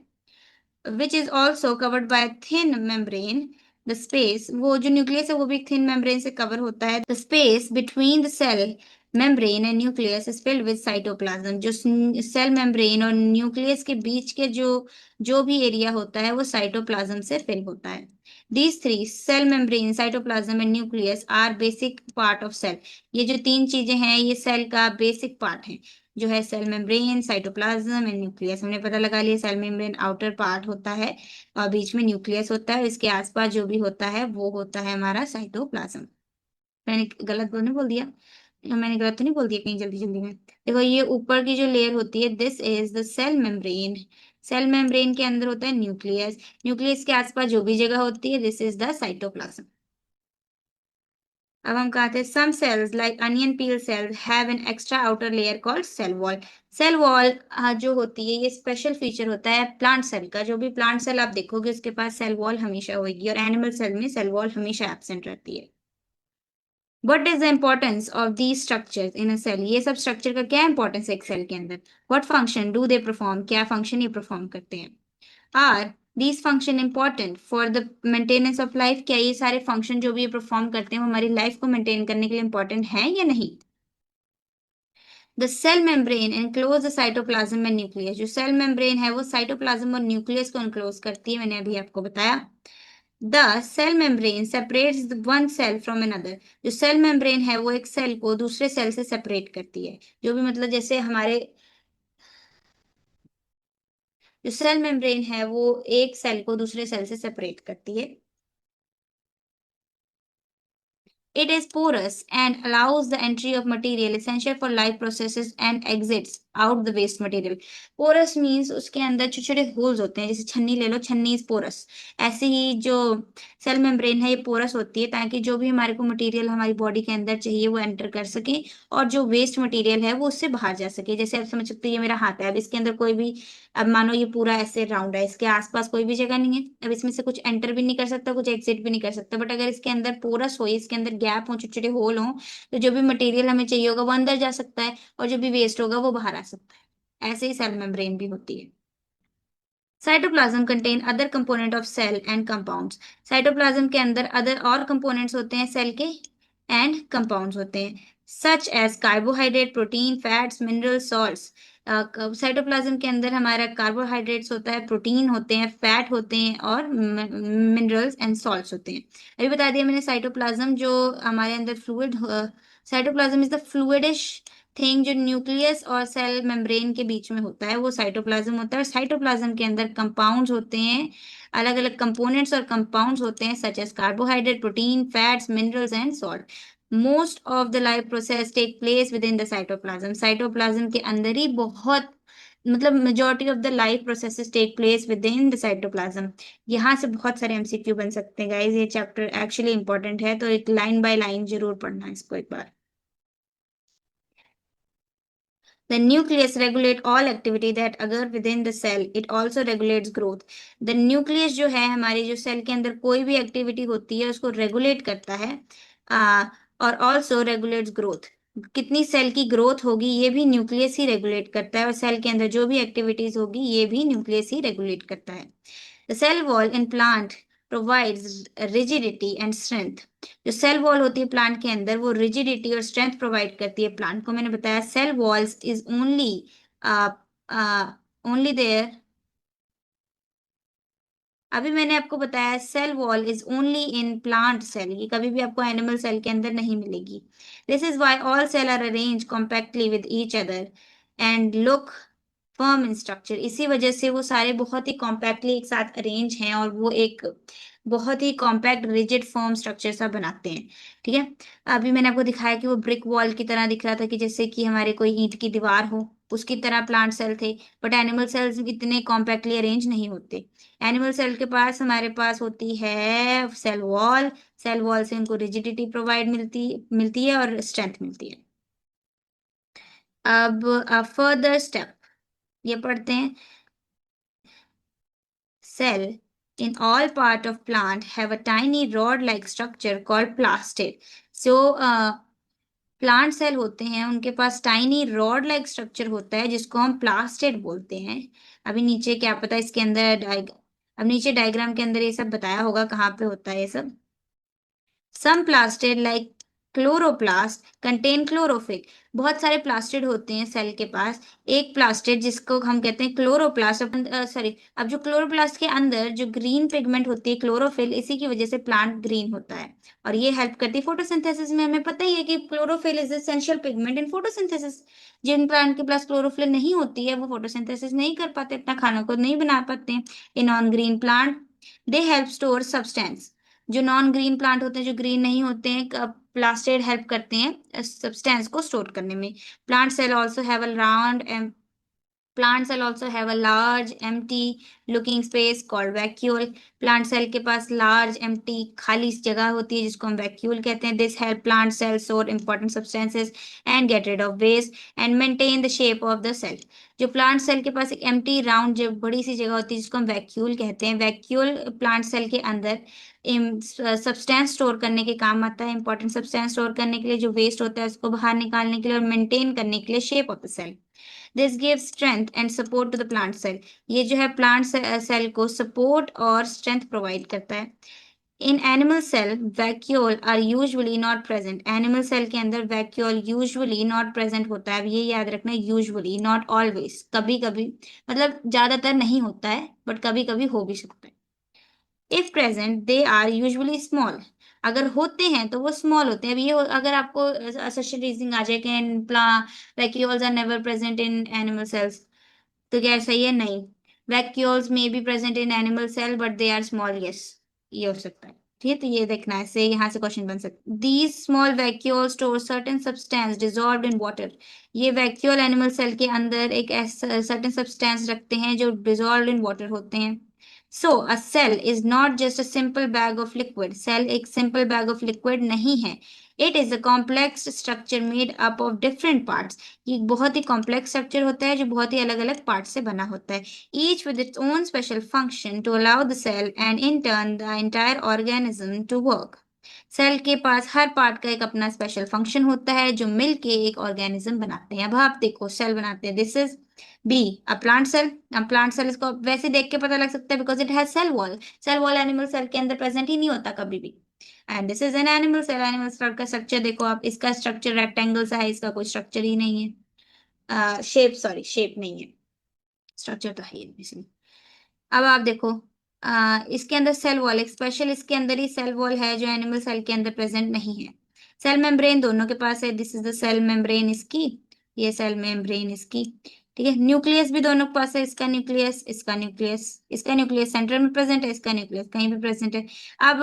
which is also covered by thin membrane. The space, वो जो न्यूक्लियस है वो भी थिन मेम्ब्रेन से कवर होता है। The space between the cell membrane and nucleus is filled with cytoplasm. जो सेल मेम्ब्रेन और न्यूक्लियस के बीच के जो जो भी एरिया होता है वो साइटोप्लाज्म से फिल होता है। These three, cell membrane, cytoplasm and nucleus, are basic part of cell. ये जो तीन चीजें हैं ये सेल का बेसिक पार्ट है, जो है cell membrane, cytoplasm and nucleus. हमने पता लगा लिया, सेल मेम्ब्रेन आउटर पार्ट होता है और बीच में न्यूक्लियस होता है, इसके आसपास जो भी होता है वो होता है हमारा साइटोप्लाज्म। मैंने गलत बोल नहीं बोल दिया? मैंने गलत तो नहीं बोल दिया कहीं जल्दी जल्दी में? देखो ये ऊपर की जो लेयर होती है, this is the cell membrane. Cell membrane के अंदर होता है न्यूक्लियस, न्यूक्लियस के आसपास जो भी जगह होती है, दिस इज द साइटोप्लाज्म। अब हम कहते हैं some cells like onion peel cells have an extra outer layer called cell wall. Cell wall जो होती है ये स्पेशल फीचर होता है प्लांट सेल का। जो भी प्लांट सेल आप देखोगे उसके पास सेल वॉल हमेशा होगी, और एनिमल सेल में सेल वॉल हमेशा एब्सेंट रहती है। What is the importance of these structures in a cell? ये सब स्ट्रक्चर का क्या इंपॉर्टेंस है एक सेल के अंदर? What function do they perform? क्या फंक्शन ये परफॉर्म करते हैं? Are these function important for the maintenance of life? क्या ये सारे फंक्शन जो भी ये परफॉर्म करते हैं वो हमारी लाइफ को मेंटेन करने के लिए इंपॉर्टेंट हैं या नहीं? The cell membrane enclose the cytoplasm and nucleus. जो सेल मेम्ब्रेन है वो साइटोप्लाज्म और न्यूक्लियस को एनक्लोज करती है, मैंने अभी आपको बताया। The cell membrane separates one cell from another. जो सेल मेम्ब्रेन है वो एक सेल को दूसरे सेल से सेपरेट करती है। जो भी मतलब जैसे हमारे जो सेल मेम्ब्रेन है वो एक सेल को दूसरे सेल से सेपरेट करती है। It is porous and allows the entry of material essential for life processes and exits out the waste material। Porous means उसके अंदर छोटे छोटे होल्स होते हैं, जैसे छन्नी ले लो, छन्नी इज पोरस। ऐसे ही जो सेल मेम्ब्रेन है ये पोरस होती है, ताकि जो भी हमारे को मटेरियल हमारी बॉडी के अंदर चाहिए वो एंटर कर सके, और जो वेस्ट मटेरियल है वो उससे बाहर जा सके। जैसे आप समझ सकते हो ये मेरा हाथ है, अब इसके अंदर कोई भी, अब मानो ये पूरा ऐसे राउंड है, इसके आसपास कोई भी जगह नहीं है, अब इसमें से कुछ एंटर भी नहीं कर सकता, कुछ एग्जिट भी नहीं कर सकता। बट अगर इसके अंदर पोरस हो, इसके अंदर गैप हो, छोटे छोटे होल हो, तो जो भी मटेरियल हमें चाहिए होगा वो अंदर जा सकता है, और जो भी वेस्ट होगा वो बाहर आ सकता है। ऐसे ही सेल मेम्ब्रेन भी होती है। Cytoplasm contain other component of cell and compounds. Cytoplasm के अंदर अदर और कंपोनेंट्स होते हैं सेल के, एंड कंपाउंड्स होते हैं, such as carbohydrate, protein, fats, minerals, salts. Cytoplasm के अंदर हमारा कार्बोहाइड्रेट्स होता है, प्रोटीन होते हैं, फैट होते हैं, और मिनरल्स एंड सॉल्ट्स होते हैं। अभी बता दिया मैंने साइटोप्लाज्म जो हमारे अंदर fluid, cytoplasm is the fluidish thing जो न्यूक्लियस और सेल मेम्ब्रेन के बीच में होता है वो साइटोप्लाज्म होता है, और साइटोप्लाज्म के अंदर कंपाउंड्स होते हैं, अलग अलग कंपोनेंट्स और कंपाउंड्स होते हैं, such as carbohydrate, protein, fats, minerals and salt. Most of the life process take place within the cytoplasm. Cytoplasm के अंदर ही बहुत, मतलब majority of the life processes take place within the cytoplasm. यहाँ से बहुत सारे एमसीक्यू बन सकते हैं गाइस, ये चैप्टर एक्चुअली इंपॉर्टेंट है, तो एक लाइन बाय लाइन जरूर पढ़ना है इसको एक बार। The nucleus regulate all activity that occur within the cell. It also regulates growth. The nucleus जो है हमारे जो सेल के अंदर कोई भी एक्टिविटी होती है उसको रेगुलेट करता है, आ, और ऑल्सो रेगुलेट्स ग्रोथ। कितनी सेल की ग्रोथ होगी ये भी न्यूक्लियस ही रेगुलेट करता है, और सेल के अंदर जो भी एक्टिविटीज होगी ये भी न्यूक्लियस ही रेगुलेट करता है। The cell wall in plant provides rigidity and strength. जो सेल वॉल होती है प्लांट के अंदर वो रिजिडिटी और स्ट्रेंथ प्रोवाइड करती है प्लांट को। मैंने बताया cell walls is only only there, अभी मैंने आपको बताया cell wall is only in plant cell, ये कभी भी आपको एनिमल सेल के अंदर नहीं मिलेगी। This is why all cell are arrange compactly with each other and look firm in structure. इसी वजह से वो सारे बहुत ही कॉम्पैक्टली एक साथ अरेंज हैं और वो एक बहुत ही कॉम्पैक्ट रिजिड फर्म स्ट्रक्चर सा बनाते हैं। ठीक है, अभी मैंने आपको दिखाया कि वो ब्रिक वॉल की तरह दिख रहा था, कि जैसे कि हमारे कोई ईंट की दीवार हो, उसकी तरह प्लांट सेल थे। बट एनिमल सेल्स इतने कॉम्पैक्टली अरेंज नहीं होते। एनिमल सेल के पास हमारे पास होती है सेल वॉल, सेल वॉल से उनको रिजिडिटी प्रोवाइड मिलती मिलती है और स्ट्रेंथ मिलती है। अब फर्दर स्टेप ये पढ़ते हैं। Cell in all part of plant have a tiny rod-like structure called plastid. So plant cell होते हैं उनके पास टाइनी रॉड लाइक स्ट्रक्चर होता है जिसको हम प्लास्टिड बोलते हैं। अभी नीचे क्या पता इसके अंदर अब नीचे डायग्राम के अंदर ये सब बताया होगा कहाँ पे होता है ये सब। Some plastid like chloroplast contain chlorophyll. बहुत सारे प्लास्टिड होते हैं सेल के पास। एक प्लास्टिड जिसको हम कहते हैं क्लोरोप्लास्ट, सॉरी, अब जो क्लोरोप्लास्ट के अंदर जो ग्रीन पिगमेंट होती है क्लोरोफिल, इसी की वजह से प्लांट ग्रीन होता है और ये हेल्प करती है फोटोसिंथेसिस में। हमें पता ही है कि chlorophyll is essential pigment in photosynthesis. जिन प्लांट के पास क्लोरोफिल नहीं होती है वो फोटोसिंथेसिस नहीं कर पाते, अपना खाना को नहीं बना पाते हैं। In non green plant they help store substance. जो नॉन ग्रीन प्लांट होते हैं, जो ग्रीन नहीं होते हैं, प्लास्टिड हेल्प करते हैं सब्सटेंस को स्टोर करने में। Plant cell also have a round Plant cell also have a large empty looking space called vacuole. Plant cell के पास large empty खाली जगह होती है जिसको हम vacuole कहते हैं. This help plant cells store important substances and get rid of waste and maintain the shape of the cell. जो plant cell के पास एक empty round जो बड़ी सी जगह होती है जिसको हम vacuole कहते हैं. vacuole plant cell के अंदर सब्सटेंस स्टोर करने के काम आता है, इंपॉर्टेंट सब्सटेंस स्टोर करने के लिए, जो वेस्ट होता है उसको बाहर निकालने के लिए और मेंटेन करने के लिए shape of the cell. This gives strength and support to the plant cell. ये जो है प्लांट सेल को सपोर्ट और स्ट्रेंथ प्रोवाइड करता है। In animal cell vacuole are usually not present. Animal cell के अंदर वैक्यूल यूजुअली नॉट प्रेजेंट होता है। अब ये याद रखना, यूजुअली, नॉट ऑलवेज, कभी कभी, मतलब ज्यादातर नहीं होता है बट कभी कभी हो भी सकता है। If present they are usually small. अगर होते हैं तो वो स्मॉल होते हैं। अब ये अगर आपको असोशिएट रीजनिंग आ जाए कि vacuoles are never present in animal cells, तो क्या सही है? नहीं। Vacuoles may be present in animal cell but they are small, yes, ये हो सकता है। ठीक है, तो ये देखना है, से यहाँ से क्वेश्चन बन सकता है। These small vacuole store certain substance dissolved in water. ये वैक्यूल एनिमल सेल के अंदर एक सर्टेन सब्सटेंस रखते हैं जो डिजॉल्व्ड इन वाटर होते हैं। So a cell is not just a simple bag of liquid. Cell एक सिंपल बैग ऑफ लिक्विड नहीं है। It is a complex structure made up of different parts. ये बहुत ही कॉम्प्लेक्स स्ट्रक्चर होता है जो बहुत ही अलग अलग पार्ट से बना होता है, each with its own special function to allow the cell and in turn the entire organism to work. Cell के पास हर पार्ट का एक अपना स्पेशल फंक्शन होता है जो मिलके एक ऑर्गेनिज्म बनाते हैं। अब आप देखो सेल बनाते हैं। This is B a plant cell. अब प्लांट सेल इसको वैसे देख के पता लग सकता है because it has cell wall. Cell wall animal cell के अंदर प्रेजेंट ही नहीं होता कभी भी। And this is an animal cell. Animal cell का स्ट्रक्चर देखो आप, इसका स्ट्रक्चर रेक्टेंगल सा है, इसका कोई स्ट्रक्चर ही नहीं है। शेप, सॉरी, शेप नहीं है, स्ट्रक्चर तो है ही इसमें। अब आप देखो, इसके अंदर सेल वॉल, एक स्पेशल इसके अंदर ही सेल वॉल है जो एनिमल सेल के अंदर प्रेजेंट नहीं है। सेल मेम्ब्रेन दोनों के पास है। This is the cell membrane इसकी, ये सेल मेम्ब्रेन इसकी। ठीक है, न्यूक्लियस भी दोनों के पास है, इसका न्यूक्लियस, इसका न्यूक्लियस, इसका न्यूक्लियस सेंटर में प्रेजेंट है, इसका न्यूक्लियस कहीं भी प्रेजेंट है। अब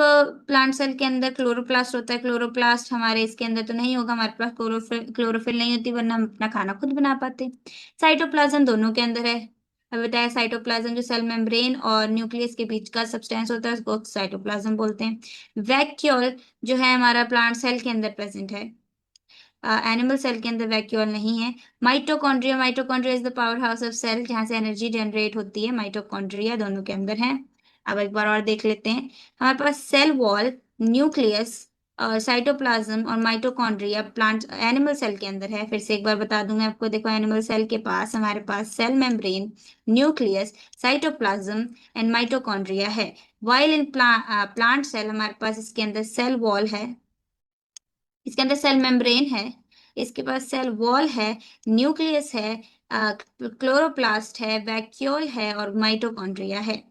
प्लांट सेल के अंदर क्लोरोप्लास्ट होता है, क्लोरोप्लास्ट हमारे इसके अंदर तो नहीं होगा, हमारे पास क्लोरोफिल क्लोरोफिल नहीं होती, वरना हम अपना खाना खुद बना पाते। साइटोप्लाज्म दोनों के अंदर है। अब बताया, साइटोप्लाज्म जो सेल मेम्ब्रेन और न्यूक्लियस के बीच का सब्सटेंस होता है उसको साइटोप्लाज्म बोलते हैं। वैक्यूल जो है हमारा प्लांट सेल के अंदर प्रेजेंट है, एनिमल सेल के अंदर वैक्यूल नहीं है। Mitochondria, mitochondria is the power house of cell, जहाँ से एनर्जी जनरेट होती है, माइटोकॉन्ड्रिया दोनों के अंदर है। अब एक बार और देख लेते हैं, हमारे पास सेल वॉल, न्यूक्लियस और साइटोप्लाज्म और माइटोकॉन्ड्रिया प्लांट एनिमल सेल के अंदर है। फिर से एक बार बता दूंगा आपको, देखो एनिमल सेल के पास हमारे पास cell membrane, nucleus, cytoplasm and mitochondria है। वाइल इन प्लांट सेल हमारे पास इसके अंदर सेल वॉल है, इसके अंदर सेल मेम्ब्रेन है, इसके पास सेल वॉल है, न्यूक्लियस है, क्लोरोप्लास्ट है, वैक्यूल है और माइटोकॉन्ड्रिया है।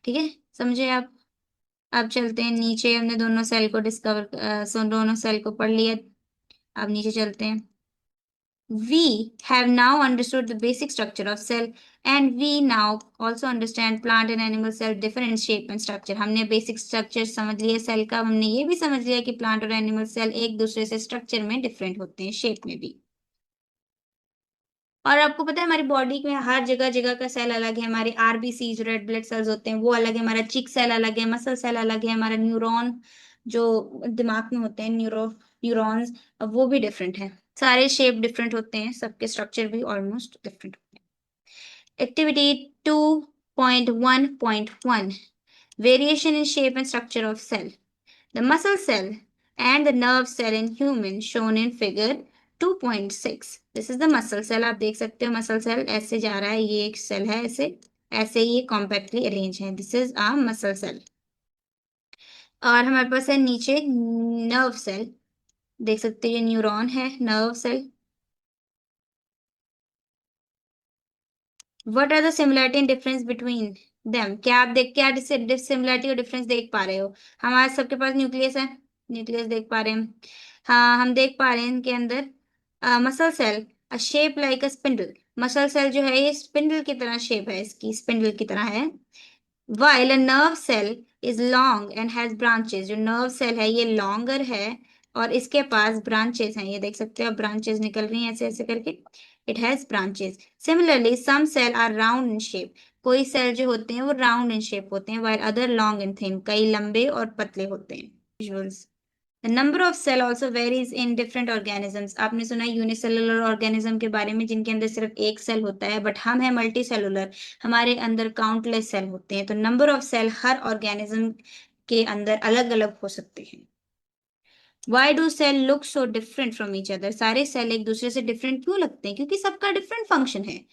ठीक है, समझे आप? अब चलते हैं नीचे, हमने दोनों सेल को दोनों सेल को पढ़ लिया। अब नीचे चलते हैं। We have now understood the basic structure of cell and we now also understand plant and animal cell differ in shape and structure. हमने basic structure समझ लिया सेल का, हमने ये भी समझ लिया कि प्लांट और एनिमल सेल एक दूसरे से स्ट्रक्चर में डिफरेंट होते हैं, शेप में भी। और आपको पता है हमारी बॉडी में हर जगह जगह का सेल अलग है, हमारे आरबीसी जो रेड ब्लड सेल्स होते हैं वो अलग है, हमारा चिक सेल अलग है, मसल सेल अलग है, हमारा न्यूरॉन जो दिमाग में होते हैं, न्यूरॉन्स, वो भी डिफरेंट है। सारे शेप डिफरेंट होते हैं, सबके स्ट्रक्चर भी ऑलमोस्ट डिफरेंट होते हैं। Activity 2.1.1, variation in shape and structure of cell. The muscle cell and the nerve cell in human shown in figure 2.6. This is the muscle cell, आप देख सकते हो muscle cell ऐसे जा रहा है, ये एक सेल है, ऐसे ऐसे ये कॉम्पैक्टली अरेंज है, this is a muscle cell. और हमारे पास है नीचे नर्व सेल, देख सकते हो ये न्यूरॉन है, nerve cell. What are the similarity and difference between them, क्या आप देख, क्या सिमिलरिटी और डिफरेंस देख पा रहे हो? हमारे सबके पास न्यूक्लियस है, न्यूक्लियस देख पा रहे हैं। हाँ, हम देख पा रहे हैं इनके अंदर muscle cell a shape like a spindle, muscle cell जो है ये स्पिंडल की तरह शेप है, इसकी स्पिंडल की तरह है। While a nerve cell is long and has branches, जो nerve cell है ये longer है और इसके पास branches हैं, ये देख सकते हो आप, branches निकल रही हैं ऐसे ऐसे करके, it has branches. Similarly, some cell are round in shape, कोई सेल जो होते हैं वो round in shape होते हैं, while other long and thin, कई लंबे और पतले होते हैं। Visuals. The number of cell also varies in different organisms. आपने सुना यूनिसेलुलर ऑर्गेनिज्म के बारे में जिनके अंदर सिर्फ एक सेल होता है, बट हम है मल्टी सेलुलर, हमारे अंदर काउंटलेस सेल होते हैं। तो नंबर ऑफ सेल हर ऑर्गेनिज्म के अंदर अलग अलग हो सकते हैं। Why do cell look so different from each other? सारे सेल एक दूसरे से डिफरेंट क्यों लगते हैं? क्योंकि सबका डिफरेंट फंक्शन है।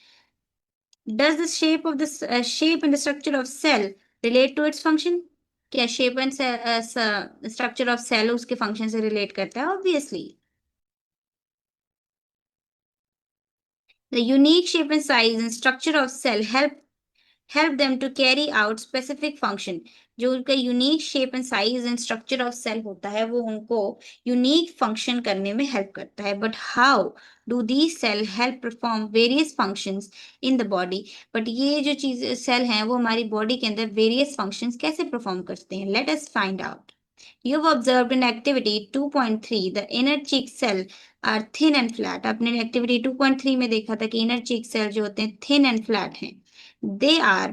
Does the shape of the shape and the structure of cell relate to its function? क्या shape and structure of cell उसके फंक्शन से रिलेट करता है? Obviously. The unique shape and size and structure of cell help them to carry out specific function. जो उनका unique shape and size and structure of cell होता है वो उनको यूनिक फंक्शन करने में हेल्प करता है। But how do the cell help perform various functions in the body? But ये जो चीज सेल हैं वो हमारी बॉडी के अंदर वेरियस फंक्शंस कैसे परफॉर्म करते हैं? Let us find out. You've observed in activity 2.3 the inner cheek cell are thin and flat. आपने activity 2.3 में देखा था कि inner cheek cell जो होते हैं thin and flat हैं। They are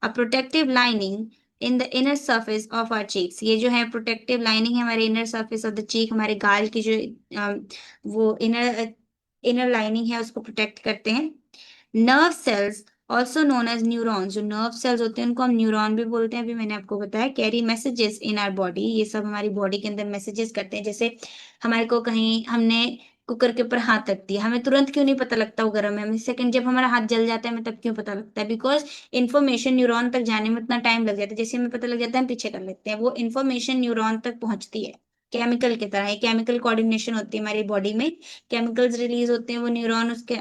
a protective lining in the inner surface of our cheeks. ये जो है protective lining है हमारे inner surface of the cheek, हमारे गाल की जो वो inner lining है उसको protect करते हैं। Nerve cells also known as neurons, जो नर्व सेल्स होते हैं उनको हम न्यूरॉन भी बोलते हैं, अभी मैंने आपको बताया। Carry messages in our body, ये सब हमारी बॉडी के अंदर मैसेजेस करते हैं। जैसे हमारे को कहीं हमने कुकर के ऊपर हाथ रख दिया, हमें तुरंत क्यों नहीं पता लगता वो गर्म है? हमें सेकंड जब हमारा हाथ जल जाता है हमें तब क्यों पता लगता है? बिकॉज इन्फॉर्मेशन न्यूरॉन तक जाने में इतना टाइम लग जाता है, जैसे हमें पता लग जाता है हम पीछे कर लेते हैं, वो इन्फॉर्मेशन न्यूरॉन तक पहुंचती है। केमिकल की तरह, केमिकल कोऑर्डिनेशन होती है हमारी बॉडी में, केमिकल्स रिलीज होते हैं, वो न्यूरॉन उसके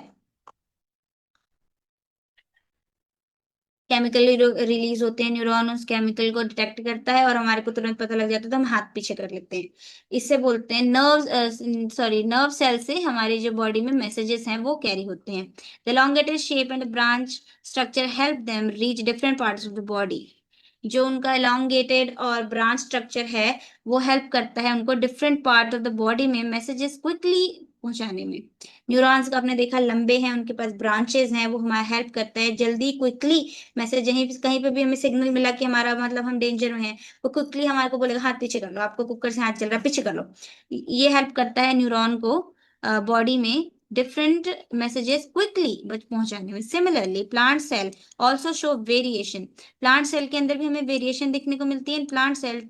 केमिकल रिलीज होते हैं, न्यूरॉन उस केमिकल को डिटेक्ट करता है और हमारे को तुरंत पता लग जाता है, तो हम हाथ पीछे कर लेते हैं। इससे बोलते हैं नर्व सेल से हमारी जो बॉडी में मैसेजेस हैं वो कैरी होते हैं। The elongated shape and branch structure help them reach different parts of the body. जो उनका elongated और ब्रांच स्ट्रक्चर है वो हेल्प करता है उनको different part of the body में मैसेजेस क्विकली पहुंचाने में। न्यूरॉन्स का आपने देखा लंबे हैं, उनके पास ब्रांचेस हैं, वो हमारा हेल्प करता है जल्दी क्विकली मैसेज, यहीं कहीं पे भी हमें सिग्नल मिला कि हमारा मतलब हम डेंजर में हैं, वो क्विकली हमारे को बोलेगा हाथ पीछे कर लो, आपको कुकर से हाथ चल रहा है पीछे कर लो। ये हेल्प करता है न्यूरॉन को बॉडी में डिफरेंट मैसेजेस क्विकली पहुंचाने में। Similarly plant cell also show variation. Plant cell के अंदर भी हमें वेरिएशन देखने को मिलती है। Plant cell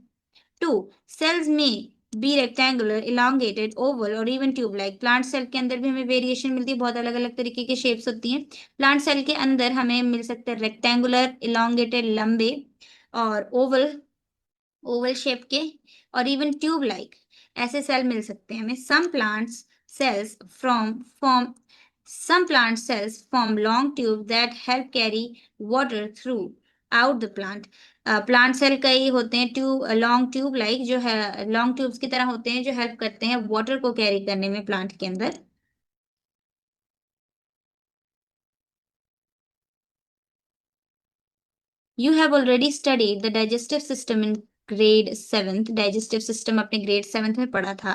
to cells may be rectangular, elongated, oval और even tube like. Plant cell के अंदर भी हमें वेरिएशन मिलती है, बहुत अलग अलग तरीके के शेप्स होती हैं। प्लांट सेल के अंदर हमें मिल सकते हैं रेक्टेंगुलर, इलांगेटेड लंबे, और ओवल ओवल शेप के, और इवन ट्यूब लाइक ऐसे सेल मिल सकते हैं हमें। cells from form some plant cells form long tube that help carry water through out the plant। Plant cell कई होते हैं लॉन्ग ट्यूब लाइक, जो है लॉन्ग ट्यूब्स की तरह होते हैं, जो हेल्प करते हैं वाटर को कैरी करने में प्लांट के अंदर। You have already studied the digestive system in grade 7th। digestive system अपने grade 7th में पढ़ा था।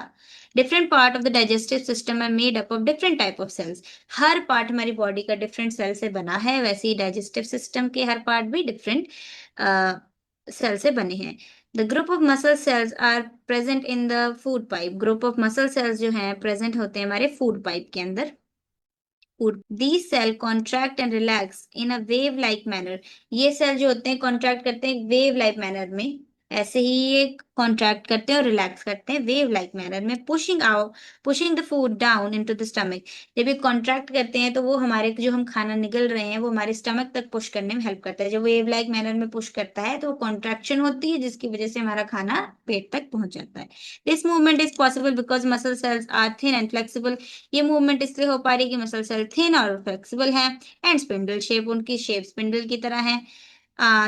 Different part of the digestive system are made up of different type of cells। Her part हमारी body का different cell से बना है, वैसे ही digestive system के हर part भी different cell से बने हैं। The group of muscle cells are present in the food pipe। group of muscle cells जो हैं present होते हैं हमारे food pipe के अंदर। These cell contract and relax in a wave like manner। ये सेल जो होते हैं कॉन्ट्रैक्ट करते हैं वेव लाइक मैनर में, ऐसे ही ये कॉन्ट्रैक्ट करते हैं और रिलैक्स करते हैं वेव लाइक मैनर में। Pushing the food down into the stomach. जब ये कॉन्ट्रैक्ट करते हैं तो वो हमारे जो हम खाना निगल रहे हैं वो हमारे स्टमक तक पुश करने में हेल्प करता है। जब वेव लाइक मैनर में पुश करता है तो कॉन्ट्रैक्शन होती है जिसकी वजह से हमारा खाना पेट तक पहुंच जाता है। This movement is possible because muscle cells are thin and flexible. ये मूवमेंट इसलिए हो पा रही है कि मसल सेल थिन और फ्लेक्सिबल है। एंड स्पिंडल शेप, उनकी शेप स्पिंडल की तरह है।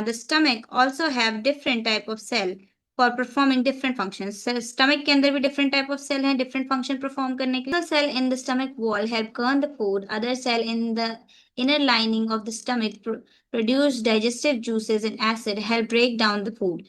The stomach also have different type of cell for performing different functions. Stomach के अंदर भी डिफरेंट टाइप ऑफ सेल हैं डिफरेंट फंक्शन परफॉर्म करने के लिए। Cell in the stomach wall help churn the food. Other cell in the inner lining of the stomach produce digestive juices and acid help break down the food।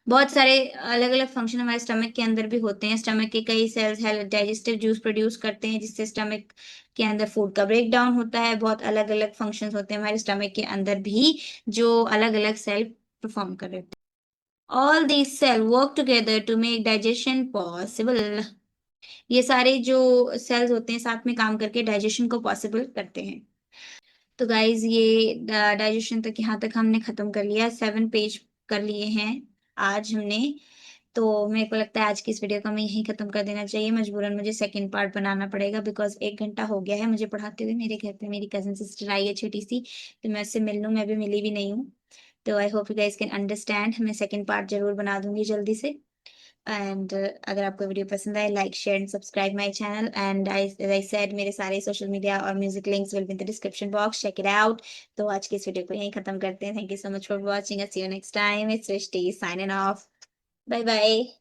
बहुत सारे अलग अलग फंक्शन हमारे स्टमक के अंदर भी होते हैं। स्टमक के कई सेल्स है डाइजेस्टिव जूस प्रोड्यूस करते हैं जिससे स्टमक के अंदर फूड का ब्रेक डाउन होता है। बहुत अलग अलग फंक्शंस होते हैं हमारे स्टमक के अंदर भी जो अलग अलग सेल परफॉर्म कर रहे होते हैं। All these cell work together to make digestion possible. ये सारे जो सेल्स होते हैं साथ में काम करके डाइजेशन को पॉसिबल करते हैं। तो गाइज ये डाइजेशन तक यहाँ तक हमने खत्म कर लिया, 7 पेज कर लिए हैं आज हमने। तो मेरे को लगता है आज की इस वीडियो को हमें यहीं खत्म कर देना चाहिए। मजबूरन मुझे सेकंड पार्ट बनाना पड़ेगा बिकॉज 1 घंटा हो गया है मुझे पढ़ाते हुए। मेरे घर पे मेरी कजन सिस्टर आई है छोटी सी, तो मैं उससे मिल लूँ, मैं भी मिली भी नहीं हूँ। तो I hope you guys can understand. मैं सेकंड पार्ट जरूर बना दूंगी जल्दी से। एंड अगर आपको वीडियो पसंद आए like share and subscribe my channel. And I said मेरे सारे सोशल मीडिया और music links will be in the description box, check it out. तो आज की इस वीडियो को यहीं खत्म करते हैं। Thank you so much for watching, see you next time. It's Srishti signing off. Bye bye.